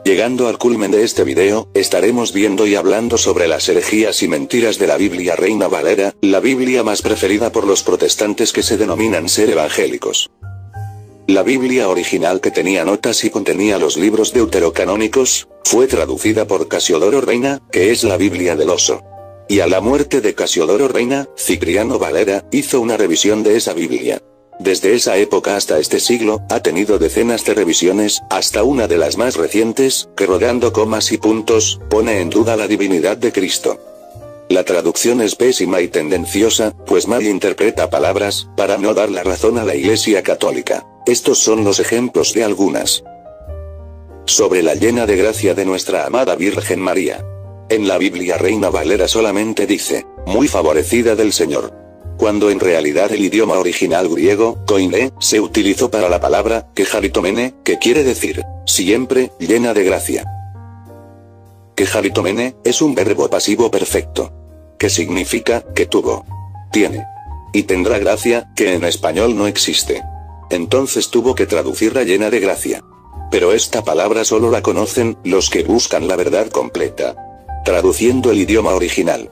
Llegando al culmen de este video, estaremos viendo y hablando sobre las herejías y mentiras de la Biblia Reina Valera, la Biblia más preferida por los protestantes que se denominan ser evangélicos. La Biblia original, que tenía notas y contenía los libros deuterocanónicos, fue traducida por Casiodoro Reina, que es la Biblia del oso. Y a la muerte de Casiodoro Reina, Cipriano Valera hizo una revisión de esa Biblia. Desde esa época hasta este siglo, ha tenido decenas de revisiones, hasta una de las más recientes, que rogando comas y puntos, pone en duda la divinidad de Cristo. La traducción es pésima y tendenciosa, pues mal interpreta palabras, para no dar la razón a la Iglesia Católica. Estos son los ejemplos de algunas. Sobre la llena de gracia de nuestra amada Virgen María. En la Biblia Reina Valera solamente dice, muy favorecida del Señor. Cuando en realidad el idioma original griego, koine, se utilizó para la palabra, kecharitomene, que quiere decir, siempre, llena de gracia. Kecharitomene, es un verbo pasivo perfecto. Que significa, que tuvo. Tiene. Y tendrá gracia, que en español no existe. Entonces tuvo que traducirla llena de gracia. Pero esta palabra solo la conocen, los que buscan la verdad completa. Traduciendo el idioma original.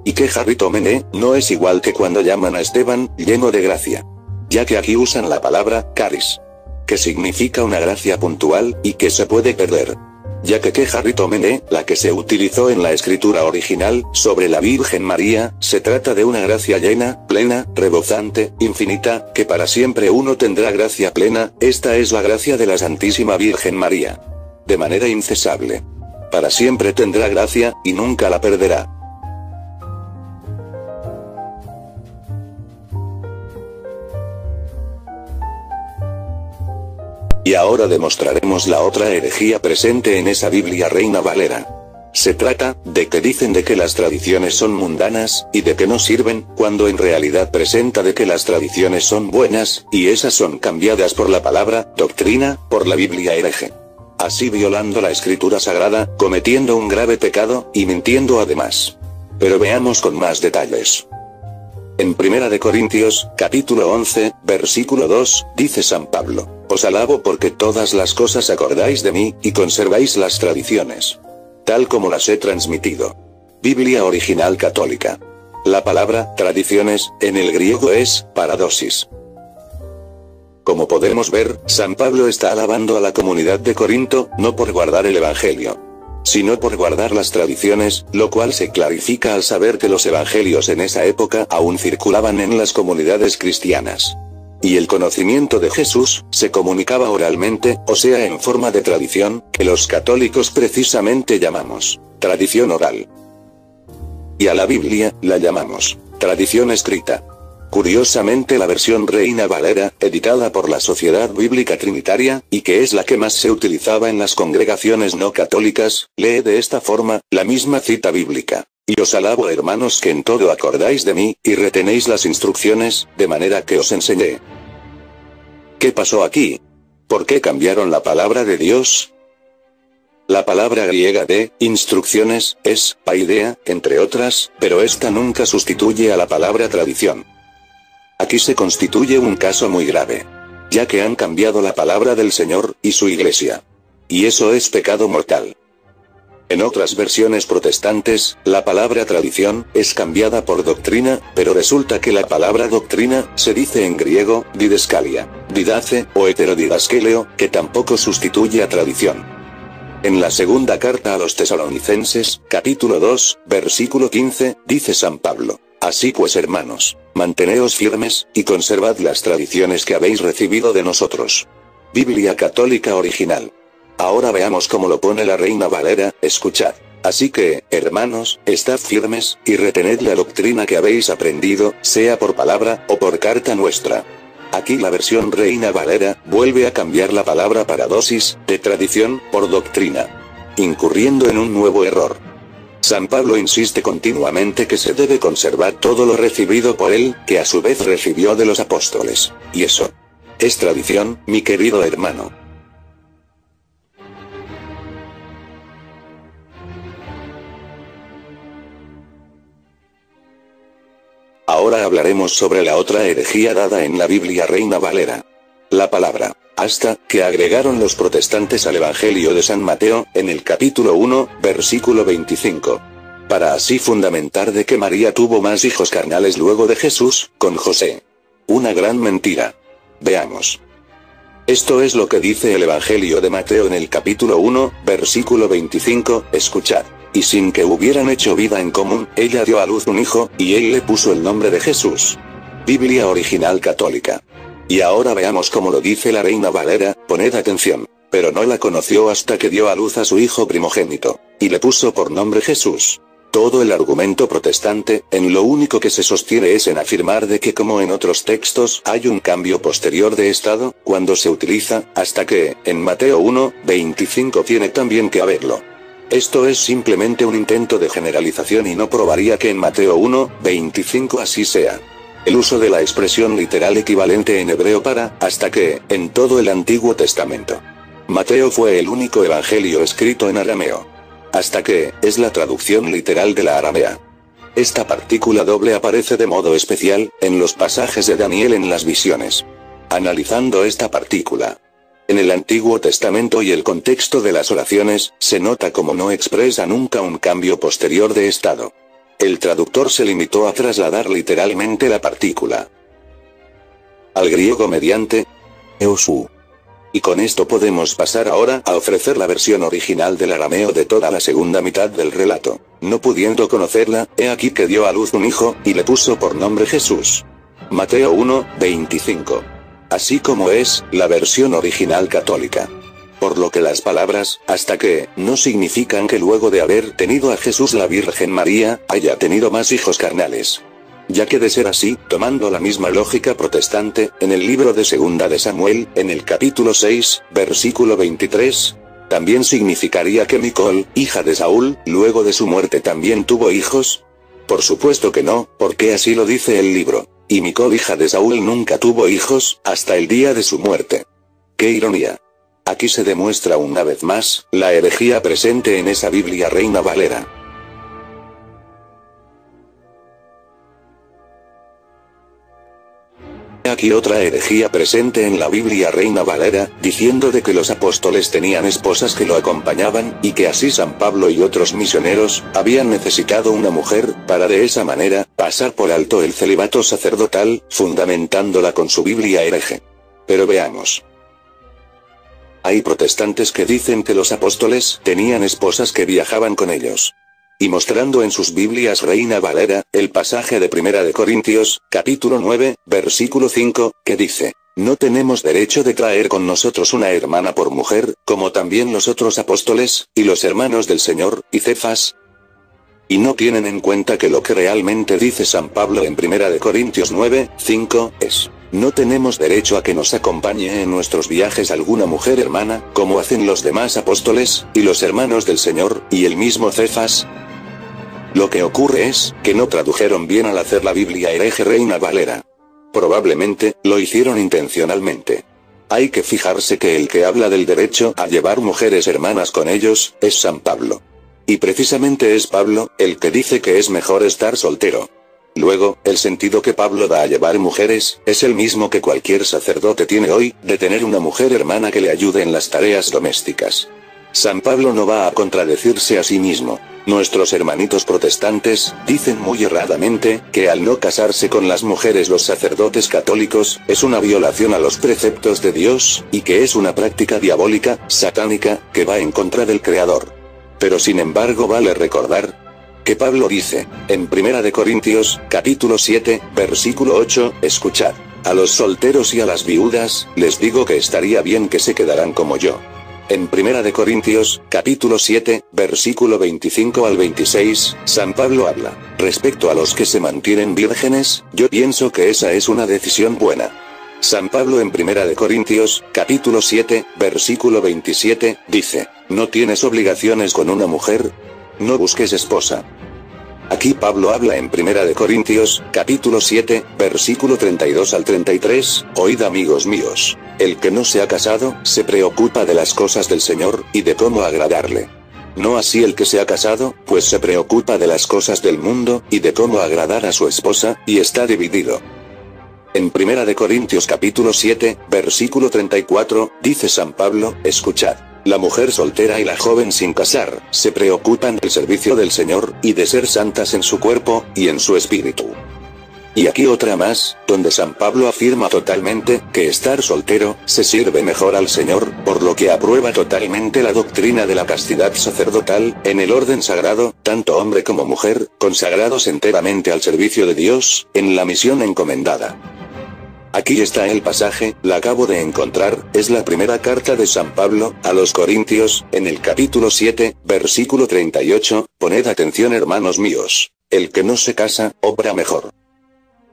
Y kecharitomene, no es igual que cuando llaman a Esteban, lleno de gracia. Ya que aquí usan la palabra, charis. Que significa una gracia puntual, y que se puede perder. Ya que kecharitomene, la que se utilizó en la escritura original, sobre la Virgen María, se trata de una gracia llena, plena, rebosante, infinita, que para siempre uno tendrá gracia plena, esta es la gracia de la Santísima Virgen María. De manera incesable. Para siempre tendrá gracia, y nunca la perderá. Y ahora demostraremos la otra herejía presente en esa Biblia Reina Valera. Se trata, de que dicen de que las tradiciones son mundanas, y de que no sirven, cuando en realidad presenta de que las tradiciones son buenas, y esas son cambiadas por la palabra, doctrina, por la Biblia hereje. Así violando la escritura sagrada, cometiendo un grave pecado, y mintiendo además. Pero veamos con más detalles. En 1 de Corintios, capítulo 11, versículo 2, dice San Pablo, os alabo porque todas las cosas acordáis de mí, y conserváis las tradiciones. Tal como las he transmitido. Biblia original católica. La palabra, tradiciones, en el griego es, paradosis. Como podemos ver, San Pablo está alabando a la comunidad de Corinto, no por guardar el Evangelio, sino por guardar las tradiciones, lo cual se clarifica al saber que los evangelios en esa época aún circulaban en las comunidades cristianas. Y el conocimiento de Jesús, se comunicaba oralmente, o sea en forma de tradición, que los católicos precisamente llamamos, tradición oral. Y a la Biblia, la llamamos, tradición escrita. Curiosamente la versión Reina Valera, editada por la Sociedad Bíblica Trinitaria, y que es la que más se utilizaba en las congregaciones no católicas, lee de esta forma, la misma cita bíblica. Y os alabo hermanos que en todo acordáis de mí, y retenéis las instrucciones, de manera que os enseñé. ¿Qué pasó aquí? ¿Por qué cambiaron la palabra de Dios? La palabra griega de instrucciones es paideia, entre otras, pero esta nunca sustituye a la palabra tradición. Aquí se constituye un caso muy grave, ya que han cambiado la palabra del Señor, y su Iglesia. Y eso es pecado mortal. En otras versiones protestantes, la palabra tradición, es cambiada por doctrina, pero resulta que la palabra doctrina, se dice en griego, didaskalia, didace, o heterodidaskeleo, que tampoco sustituye a tradición. En la segunda carta a los tesalonicenses, capítulo 2, versículo 15, dice San Pablo, así pues hermanos, manteneos firmes, y conservad las tradiciones que habéis recibido de nosotros. Biblia Católica Original. Ahora veamos cómo lo pone la Reina Valera, escuchad. Así que, hermanos, estad firmes, y retened la doctrina que habéis aprendido, sea por palabra, o por carta nuestra. Aquí la versión Reina Valera, vuelve a cambiar la palabra paradosis, de tradición, por doctrina. Incurriendo en un nuevo error. San Pablo insiste continuamente que se debe conservar todo lo recibido por él, que a su vez recibió de los apóstoles. Y eso es tradición, mi querido hermano. Ahora hablaremos sobre la otra herejía dada en la Biblia Reina Valera. La palabra hasta, que agregaron los protestantes al Evangelio de San Mateo, en el capítulo 1, versículo 25. Para así fundamentar de que María tuvo más hijos carnales luego de Jesús, con José. Una gran mentira. Veamos. Esto es lo que dice el Evangelio de Mateo en el capítulo 1, versículo 25, escuchad. Y sin que hubieran hecho vida en común, ella dio a luz un hijo, y él le puso el nombre de Jesús. Biblia original católica. Y ahora veamos cómo lo dice la Reina Valera, poned atención. Pero no la conoció hasta que dio a luz a su hijo primogénito, y le puso por nombre Jesús. Todo el argumento protestante, en lo único que se sostiene es en afirmar de que como en otros textos hay un cambio posterior de estado, cuando se utiliza, hasta que, en Mateo 1, 25 tiene también que haberlo. Esto es simplemente un intento de generalización y no probaría que en Mateo 1, 25 así sea. El uso de la expresión literal equivalente en hebreo para, hasta que, en todo el Antiguo Testamento. Mateo fue el único evangelio escrito en arameo. Hasta que, es la traducción literal de la aramea. Esta partícula doble aparece de modo especial, en los pasajes de Daniel en las visiones. Analizando esta partícula en el Antiguo Testamento y el contexto de las oraciones, se nota como no expresa nunca un cambio posterior de estado. El traductor se limitó a trasladar literalmente la partícula al griego mediante eusú. Y con esto podemos pasar ahora a ofrecer la versión original del arameo de toda la segunda mitad del relato. No pudiendo conocerla, he aquí que dio a luz un hijo, y le puso por nombre Jesús. Mateo 1, 25. Así como es, la versión original católica. Por lo que las palabras, hasta que, no significan que luego de haber tenido a Jesús la Virgen María, haya tenido más hijos carnales. Ya que de ser así, tomando la misma lógica protestante, en el libro de Segunda de Samuel, en el capítulo 6, versículo 23, también significaría que Micol, hija de Saúl, luego de su muerte también tuvo hijos. Por supuesto que no, porque así lo dice el libro. Y Micol, hija de Saúl, nunca tuvo hijos, hasta el día de su muerte. ¡Qué ironía! Aquí se demuestra una vez más, la herejía presente en esa Biblia Reina Valera. Aquí otra herejía presente en la Biblia Reina Valera, diciendo de que los apóstoles tenían esposas que lo acompañaban, y que así San Pablo y otros misioneros, habían necesitado una mujer, para de esa manera, pasar por alto el celibato sacerdotal, fundamentándola con su Biblia hereje. Pero veamos. Hay protestantes que dicen que los apóstoles tenían esposas que viajaban con ellos. Y mostrando en sus Biblias Reina Valera, el pasaje de Primera de Corintios, capítulo 9, versículo 5, que dice, no tenemos derecho de traer con nosotros una hermana por mujer, como también los otros apóstoles, y los hermanos del Señor, y Cefas. Y no tienen en cuenta que lo que realmente dice San Pablo en Primera de Corintios 9, 5, es, no tenemos derecho a que nos acompañe en nuestros viajes alguna mujer hermana, como hacen los demás apóstoles, y los hermanos del Señor, y el mismo Cefas. Lo que ocurre es, que no tradujeron bien al hacer la Biblia hereje Reina Valera. Probablemente, lo hicieron intencionalmente. Hay que fijarse que el que habla del derecho a llevar mujeres hermanas con ellos, es San Pablo. Y precisamente es Pablo, el que dice que es mejor estar soltero. Luego, el sentido que Pablo da a llevar mujeres, es el mismo que cualquier sacerdote tiene hoy, de tener una mujer hermana que le ayude en las tareas domésticas. San Pablo no va a contradecirse a sí mismo. Nuestros hermanitos protestantes, dicen muy erradamente, que al no casarse con las mujeres los sacerdotes católicos, es una violación a los preceptos de Dios, y que es una práctica diabólica, satánica, que va en contra del Creador. Pero sin embargo vale recordar que Pablo dice, en Primera de Corintios, capítulo 7, versículo 8, escuchad, a los solteros y a las viudas, les digo que estaría bien que se quedaran como yo. En Primera de Corintios, capítulo 7, versículo 25 al 26, San Pablo habla, respecto a los que se mantienen vírgenes, yo pienso que esa es una decisión buena. San Pablo en Primera de Corintios, capítulo 7, versículo 27, dice, no tienes obligaciones con una mujer, no busques esposa. Aquí Pablo habla en Primera de Corintios, capítulo 7, versículo 32 al 33, oíd amigos míos, el que no se ha casado, se preocupa de las cosas del Señor, y de cómo agradarle. No así el que se ha casado, pues se preocupa de las cosas del mundo, y de cómo agradar a su esposa, y está dividido. En 1 de Corintios capítulo 7, versículo 34, dice San Pablo, escuchad. La mujer soltera y la joven sin casar, se preocupan del servicio del Señor, y de ser santas en su cuerpo, y en su espíritu. Y aquí otra más, donde San Pablo afirma totalmente, que estar soltero, se sirve mejor al Señor, por lo que aprueba totalmente la doctrina de la castidad sacerdotal, en el orden sagrado, tanto hombre como mujer, consagrados enteramente al servicio de Dios, en la misión encomendada. Aquí está el pasaje, la acabo de encontrar, es la primera carta de San Pablo, a los Corintios, en el capítulo 7, versículo 38, poned atención hermanos míos, el que no se casa, obra mejor.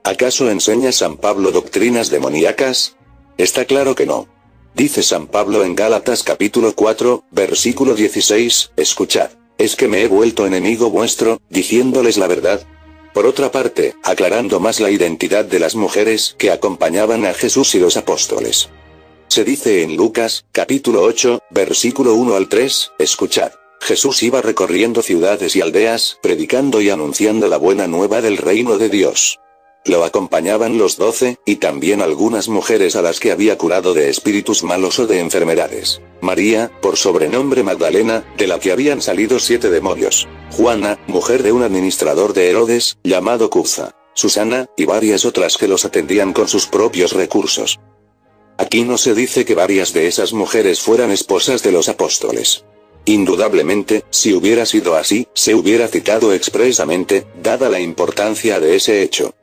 ¿Acaso enseña San Pablo doctrinas demoníacas? Está claro que no. Dice San Pablo en Gálatas capítulo 4, versículo 16, escuchad, es que me he vuelto enemigo vuestro, diciéndoles la verdad. Por otra parte, aclarando más la identidad de las mujeres que acompañaban a Jesús y los apóstoles. Se dice en Lucas, capítulo 8, versículo 1 al 3, escuchad. Jesús iba recorriendo ciudades y aldeas, predicando y anunciando la buena nueva del reino de Dios. Lo acompañaban los 12, y también algunas mujeres a las que había curado de espíritus malos o de enfermedades. María, por sobrenombre Magdalena, de la que habían salido 7 demonios. Juana, mujer de un administrador de Herodes, llamado Cuza. Susana, y varias otras que los atendían con sus propios recursos. Aquí no se dice que varias de esas mujeres fueran esposas de los apóstoles. Indudablemente, si hubiera sido así, se hubiera citado expresamente, dada la importancia de ese hecho.